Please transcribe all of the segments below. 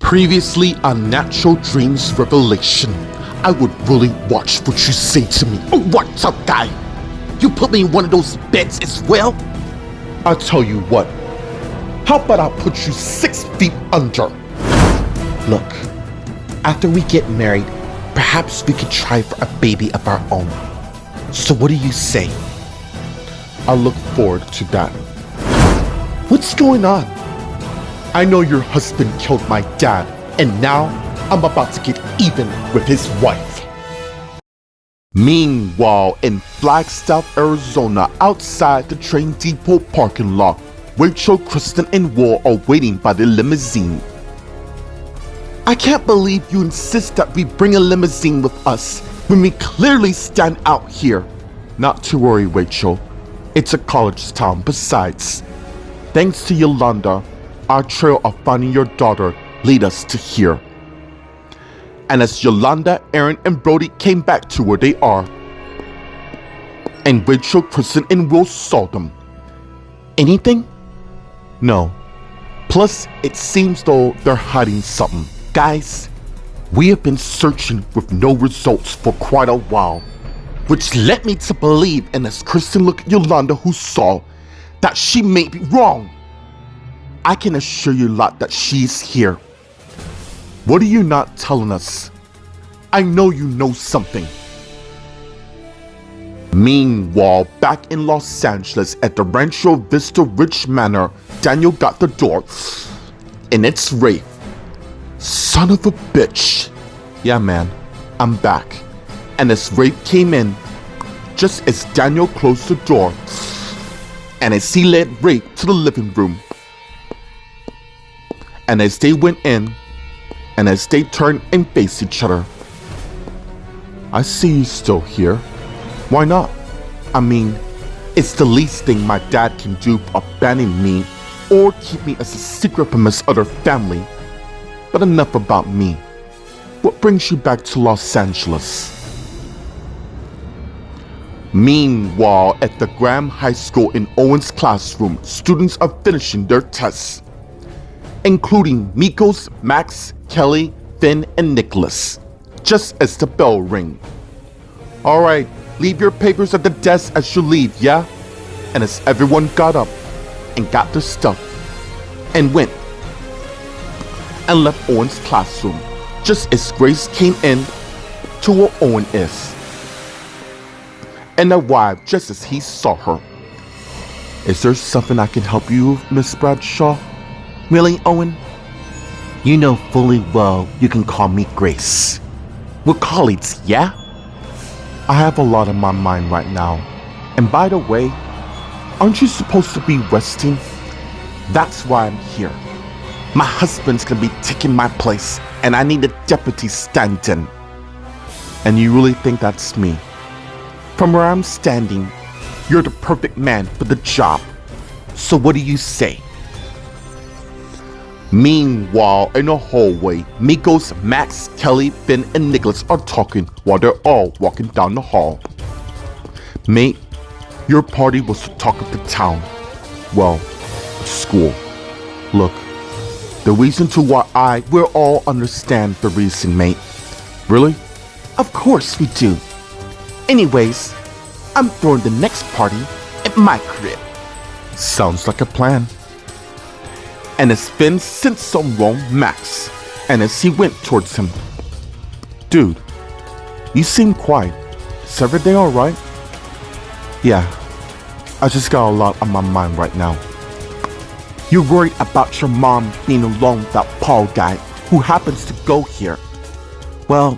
Previously on Natural Dreams Revelation, I would really watch what you say to me. Oh, what's up, guy? You put me in one of those beds as well? I'll tell you what. How about I put you 6 feet under? Look, after we get married, perhaps we could try for a baby of our own. So what do you say? I look forward to that. What's going on? I know your husband killed my dad, and now I'm about to get even with his wife. Meanwhile, in Flagstaff, Arizona, outside the train depot parking lot, Rachel, Kristen, and Will are waiting by the limousine. I can't believe you insist that we bring a limousine with us when we clearly stand out here. Not to worry, Rachel. It's a college town. Besides, thanks to Yolanda, our trail of finding your daughter lead us to here. And as Yolanda, Aaron, and Brody came back to where they are, and Rachel, Kristen, and Will saw them. Anything? No. Plus, it seems though they're hiding something. Guys, we have been searching with no results for quite a while, which led me to believe, and as Kristen looked at Yolanda, who saw that she may be wrong. I can assure you lot that she's here. What are you not telling us? I know you know something. Meanwhile, back in Los Angeles at the Rancho Vista Ridge Manor, Daniel got the door, and it's Rafe. Son of a bitch. Yeah, man, I'm back. And as Rafe came in, just as Daniel closed the door, and as he led Rafe to the living room, and as they went in, and as they turned and faced each other, I see you still here. Why not? I mean, it's the least thing my dad can do for abandoning me or keep me as a secret from his other family. But enough about me. What brings you back to Los Angeles? Meanwhile, at the Graham High School in Owen's classroom, students are finishing their tests, including Mikos, Max, Kelly, Finn, and Nicholas, just as the bell rang. Alright, leave your papers at the desk as you leave, yeah? And as everyone got up and got their stuff and went and left Owen's classroom, just as Grace came in to where Owen is and arrived just as he saw her. Is there something I can help you with, Miss Bradshaw? Really, Owen? You know fully well you can call me Grace. We're colleagues, yeah? I have a lot on my mind right now. And by the way, aren't you supposed to be resting? That's why I'm here. My husband's gonna be taking my place, and I need a deputy stand-in. And you really think that's me? From where I'm standing, you're the perfect man for the job. So what do you say? Meanwhile, in the hallway, Mikos, Max, Kelly, Finn, and Nicholas are talking while they're all walking down the hall. Mate, your party was the talk of the town. Well, school. Look, the reason to why we'll all understand the reason, mate. Really? Of course we do. Anyways, I'm throwing the next party at my crib. Sounds like a plan. And as Finn sent some wrong Max, and as he went towards him, dude, you seem quiet. Is everything alright? Yeah, I just got a lot on my mind right now. You're worried about your mom being alone with that Paul guy who happens to go here. Well,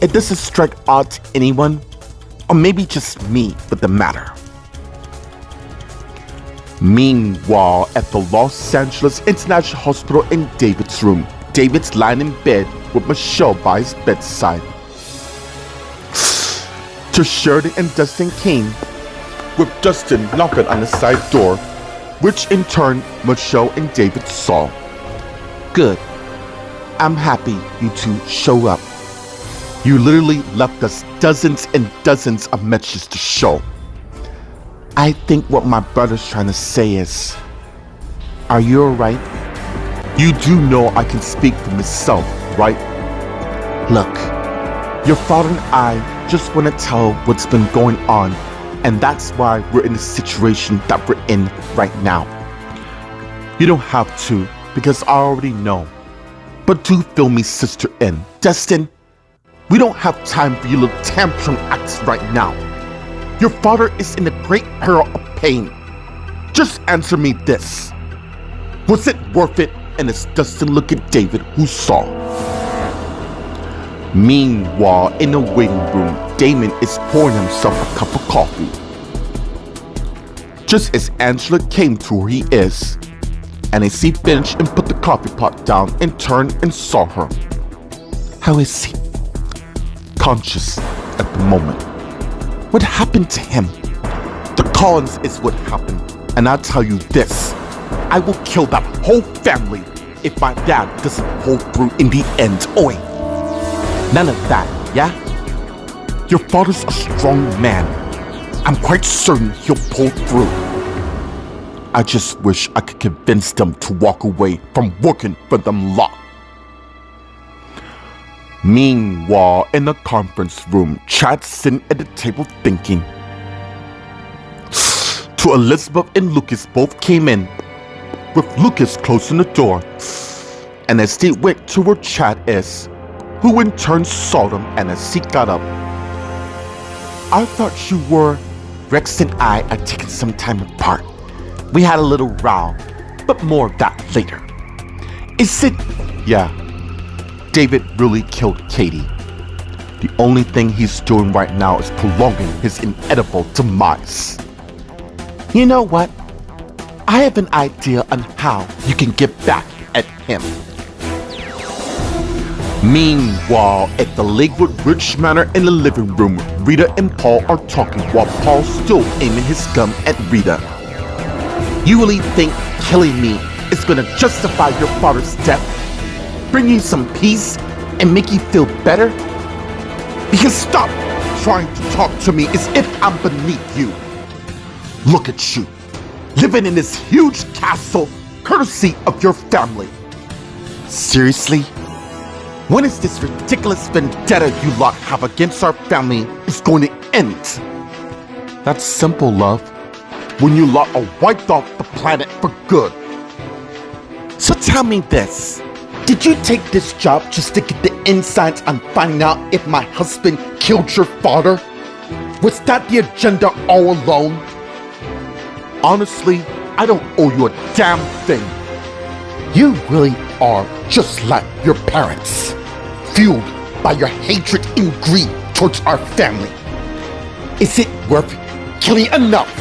it doesn't strike odd to anyone, or maybe just me with the matter. Meanwhile, at the Los Angeles International Hospital in David's room, David's lying in bed with Michelle by his bedside. To Sheridan and Dustin came, with Dustin knocking on the side door, which in turn Michelle and David saw. Good. I'm happy you two show up. You literally left us dozens and dozens of messages to show. I think what my brother's trying to say is, are you alright? You do know I can speak for myself, right? Look, your father and I just want to tell what's been going on, and that's why we're in the situation that we're in right now. You don't have to, because I already know. But do fill me sister in. Destin, we don't have time for your little tantrum acts right now. Your father is in a great peril of pain. Just answer me this. Was it worth it? And as Dustin looked at David, who saw. Meanwhile, in the waiting room, Damon is pouring himself a cup of coffee. Just as Angela came to where he is, and as he finished and put the coffee pot down and turned and saw her. How is he? Conscious at the moment. What happened to him? The Collins is what happened, and I'll tell you this. I will kill that whole family if my dad doesn't pull through in the end. Oi! None of that, yeah? Your father's a strong man. I'm quite certain he'll pull through. I just wish I could convince them to walk away from working for them lot. Meanwhile, in the conference room, Chad's sitting at the table thinking. To Elizabeth and Lucas both came in, with Lucas closing the door. And as they went to where Chad is, who in turn saw them, and as he got up. I thought you were... Rex and I are taking some time apart. We had a little row, but more of that later. Is it... Yeah, David really killed Katie. The only thing he's doing right now is prolonging his inedible demise. You know what? I have an idea on how you can get back at him. Meanwhile, at the Lakewood Ridge Manor in the living room, Rita and Paul are talking while Paul's still aiming his gun at Rita. You really think killing me is gonna justify your father's death? Bring you some peace and make you feel better? Because stop trying to talk to me as if I'm beneath you. Look at you, living in this huge castle courtesy of your family. Seriously? When is this ridiculous vendetta you lot have against our family is going to end? That's simple, love. When you lot are wiped off the planet for good. So tell me this. Did you take this job just to get the insights on finding out if my husband killed your father? Was that the agenda all alone? Honestly, I don't owe you a damn thing. You really are just like your parents, fueled by your hatred and greed towards our family. Is it worth killing enough?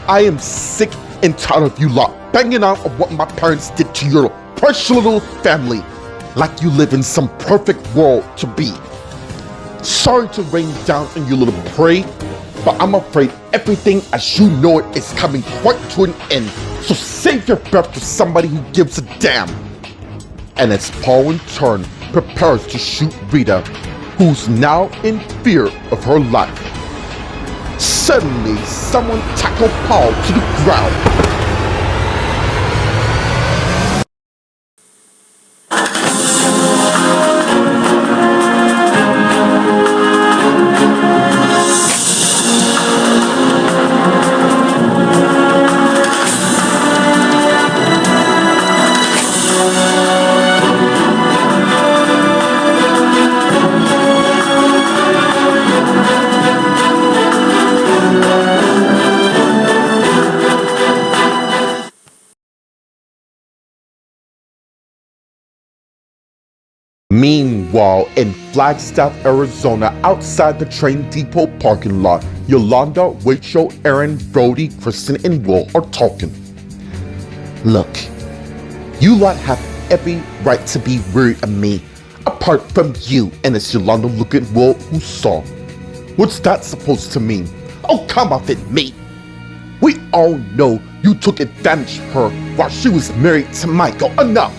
I am sick and tired of you lot banging on of what my parents did to your precious little family, like you live in some perfect world to be. Sorry to rain down on your little prey, but I'm afraid everything as you know it is coming quite to an end, so save your breath for somebody who gives a damn. And as Paul in turn prepares to shoot Rita, who's now in fear of her life, suddenly someone tackled Paul to the ground. Meanwhile, in Flagstaff, Arizona, outside the train depot parking lot, Yolanda, Rachel, Aaron, Brody, Kristen, and Will are talking. Look, you lot have every right to be worried of me, apart from you. And as Yolanda looked at Will, who saw. What's that supposed to mean? Oh, come off it, mate. We all know you took advantage of her while she was married to Michael. Enough!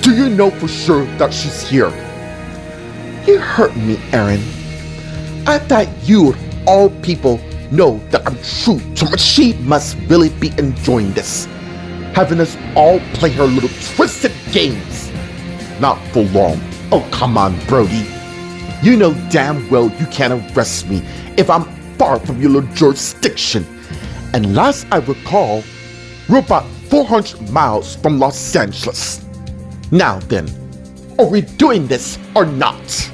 Do you know for sure that she's here? You hurt me, Aaron. I thought you, of all people, know that I'm true to her. She must really be enjoying this. having us all play her little twisted games. Not for long. Oh, come on, Brody. You know damn well you can't arrest me if I'm far from your little jurisdiction. And last I recall, we're about 400 miles from Los Angeles. Now then, are we doing this or not?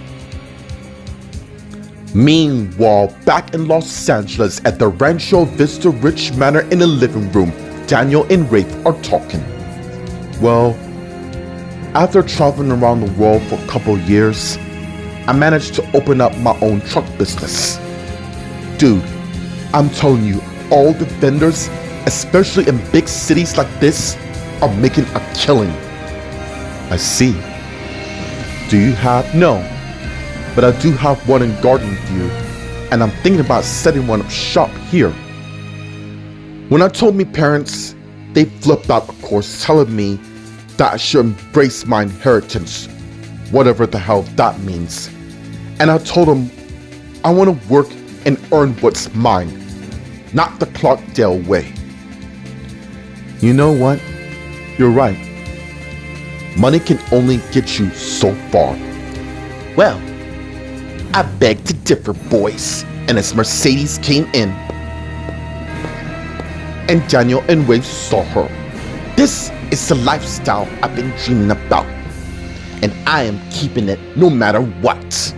Meanwhile, back in Los Angeles at the Rancho Vista Ridge Manor in the living room, Daniel and Rafe are talking. Well, after traveling around the world for a couple years, I managed to open up my own truck business. Dude, I'm telling you, all the vendors, especially in big cities like this, are making a killing. I see. Do you have? No. But I do have one in Garden View, and I'm thinking about setting one up shop here. When I told my parents, they flipped out, of course, telling me that I should embrace my inheritance, whatever the hell that means. And I told them I want to work and earn what's mine, not the Clarkdale way. You know what? You're right. Money can only get you so far. Well, I beg to differ, boys. And as Mercedes came in, and Daniel and Rafe saw her, this is the lifestyle I've been dreaming about, and I am keeping it no matter what.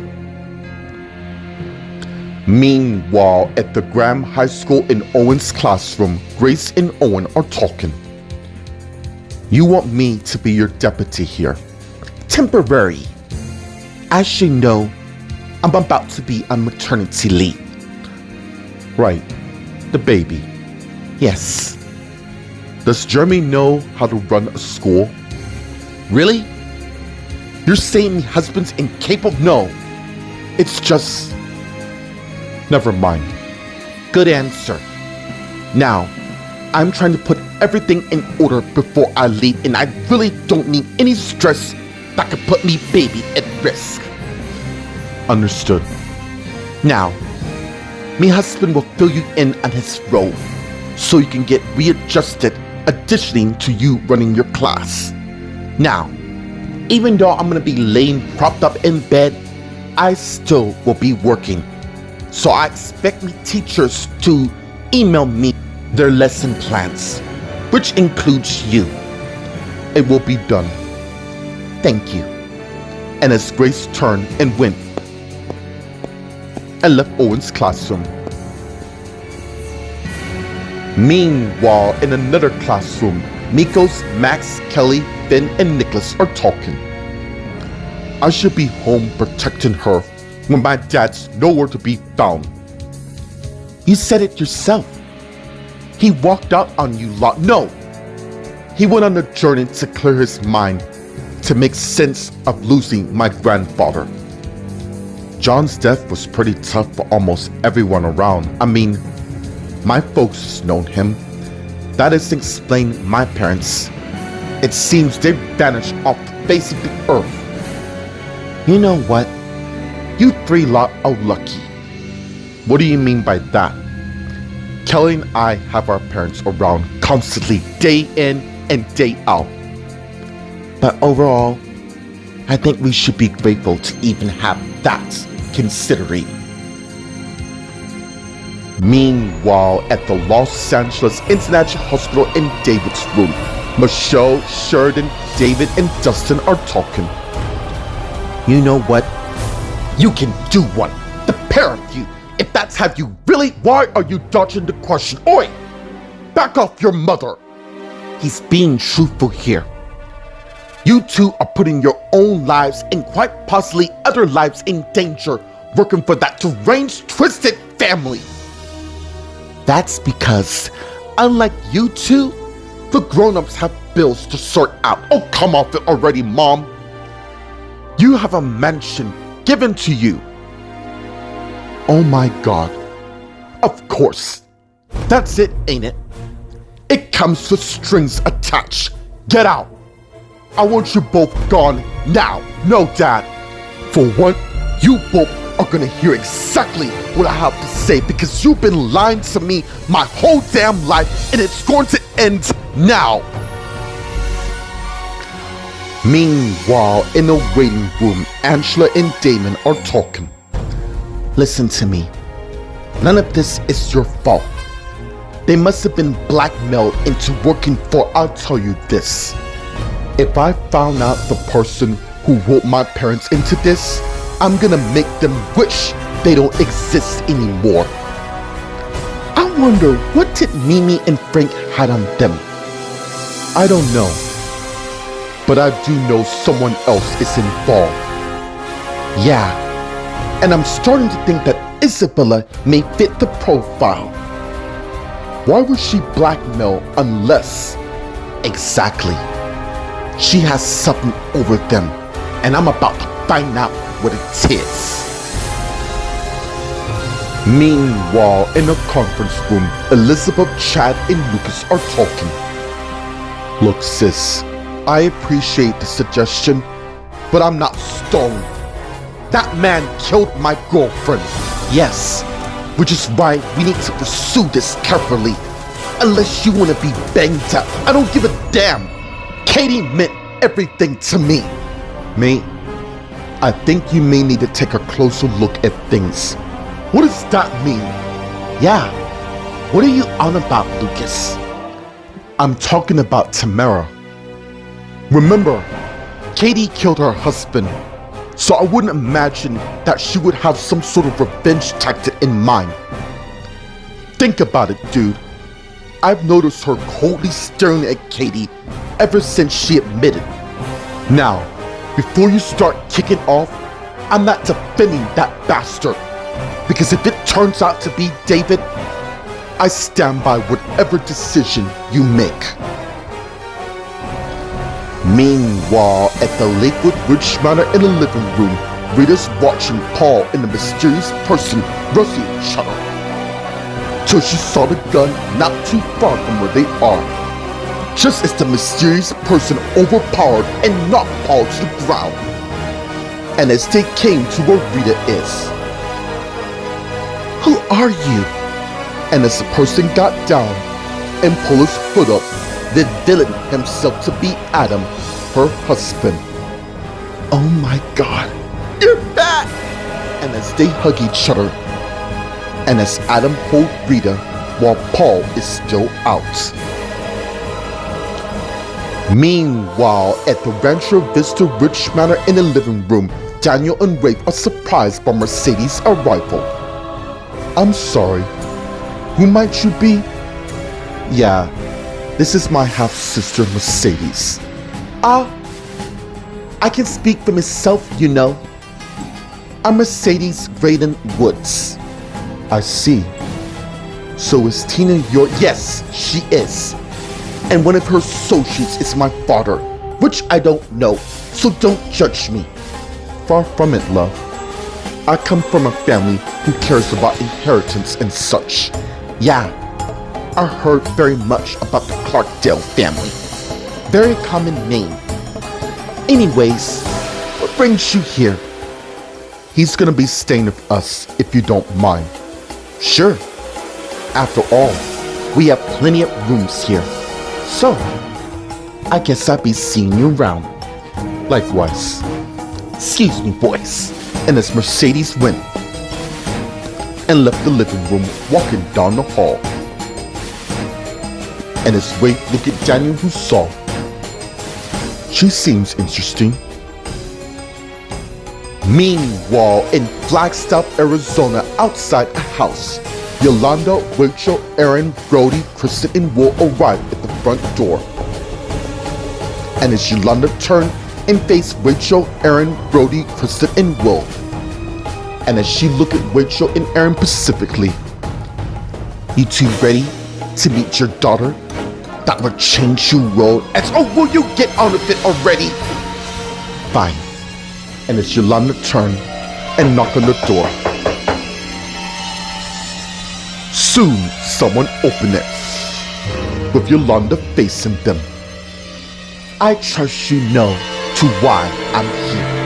Meanwhile, at the Graham High School in Owen's classroom, Grace and Owen are talking. You want me to be your deputy here. Temporary. As you know, I'm about to be on maternity leave. Right, the baby. Yes. Does Jeremy know how to run a school? Really? You're saying my husband's incapable? No. It's just... Never mind. Good answer. Now, I'm trying to put everything in order before I leave, and I really don't need any stress that could put me baby at risk. Understood. Now, my husband will fill you in on his role, so you can get readjusted, additionally to you running your class. Now, even though I'm gonna be laying propped up in bed, I still will be working. So I expect me teachers to email me their lesson plans, which includes you. It will be done. Thank you. And as Grace turned and went and left Owen's classroom. Meanwhile, in another classroom, Mikos, Max, Kelly, Finn, and Nicholas are talking. I should be home protecting her when my dad's nowhere to be found. You said it yourself. He walked out on you lot. No! He went on a journey to clear his mind, to make sense of losing my grandfather. John's death was pretty tough for almost everyone around. I mean, my folks known him. That doesn't explain my parents. It seems they vanished off the face of the earth. You know what? You three lot are lucky. What do you mean by that? Kelly and I have our parents around constantly, day in and day out. But overall, I think we should be grateful to even have that considering. Meanwhile, at the Los Angeles International Hospital in David's room, Michelle, Sheridan, David, and Dustin are talking. You know what? You can do one. The pair of you. If that's how you really, why are you dodging the question? Oi! Back off your mother. He's being truthful here. You two are putting your own lives and quite possibly other lives in danger working for that deranged, twisted family. That's because, unlike you two, the grown-ups have bills to sort out. Oh, come off it already, Mom. You have a mansion given to you. Oh my God. Of course. That's it, ain't it? It comes with strings attached. Get out. I want you both gone now. No, Dad. For one, you both are gonna hear exactly what I have to say because you've been lying to me my whole damn life and it's going to end now. Meanwhile, in the waiting room, Angela and Damon are talking. Listen to me. None of this is your fault. They must have been blackmailed into working for. I'll tell you this. If I found out the person who wrote my parents into this, I'm gonna make them wish they don't exist anymore. I wonder, what did Mimi and Frank had on them? I don't know. But I do know someone else is involved. Yeah, and I'm starting to think that Isabella may fit the profile. Why was she blackmailed unless... Exactly. She has something over them, and I'm about to find out what it is. Meanwhile, in a conference room, Elizabeth, Chad, and Lucas are talking. Look, sis, I appreciate the suggestion, but I'm not stoned. That man killed my girlfriend. Yes, which is why we need to pursue this carefully. Unless you want to be banged up, I don't give a damn. Katie meant everything to me. Mate, I think you may need to take a closer look at things. What does that mean? Yeah, what are you on about, Lucas? I'm talking about Tamara. Remember, Katie killed her husband, so I wouldn't imagine that she would have some sort of revenge tactic in mind. Think about it, dude. I've noticed her coldly staring at Katie ever since she admitted. Now, before you start kicking off, I'm not defending that bastard. Because if it turns out to be David, I stand by whatever decision you make. Meanwhile, at the Lakewood Ridge Manor in the living room, Rita's watching Paul and the mysterious person rushing each other. Till she saw the gun not too far from where they are. Just as the mysterious person overpowered and knocked Paul to the ground. And as they came to where Rita is. Who are you? And as the person got down and pulled his hood up, revealing himself to be Adam, her husband. Oh my God, you're back! And as they hug each other, and as Adam holds Rita while Paul is still out. Meanwhile, at the Rancho Vista Ridge Manor in the living room, Daniel and Rafe are surprised by Mercedes' arrival. I'm sorry, who might you be? Yeah, this is my half-sister Mercedes. I can speak for myself, you know. I'm Mercedes Graydon Woods. I see. So is Tina your... Yes, she is. And one of her associates is my father, which I don't know, so don't judge me. Far from it, love. I come from a family who cares about inheritance and such. Yeah, I heard very much about the Clarkdale family. Very common name. Anyways, what brings you here? He's gonna be staying with us if you don't mind. Sure. After all, we have plenty of rooms here. So, I guess I'll be seeing you around. Likewise. Excuse me, boys. And as Mercedes went and left the living room, walking down the hall. And as Rafe looked at Daniel, who saw, she seems interesting. Meanwhile, in Flagstaff, Arizona, outside a house, Yolanda, Rachel, Aaron, Brody, Kristen, and Will arrived at the front door. And as Yolanda turned and faced Rachel, Aaron, Brody, Kristen, and Will, and as she looked at Rachel and Aaron pacifically, you two ready to meet your daughter? That would change your world. As oh, will you get on with it already? Fine. And as Yolanda turned and knocked on the door, soon someone opened it, with Yolanda facing them. I trust you know to why I'm here.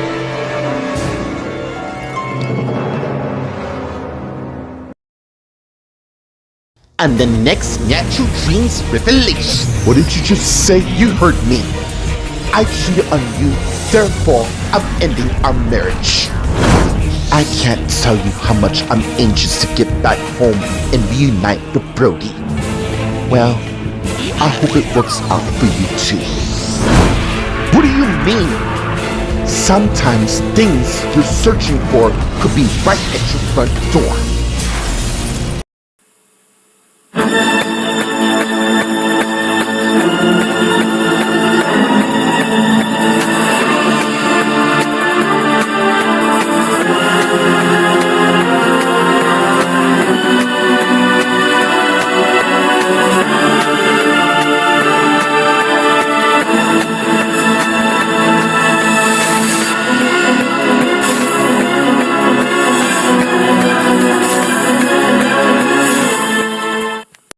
And the next Natural Dreams revelation. What did you just say? You heard me. I cheated on you, therefore I'm ending our marriage. I can't tell you how much I'm anxious to get back home and reunite with Brody. Well, I hope it works out for you too. What do you mean? Sometimes things you're searching for could be right at your front door.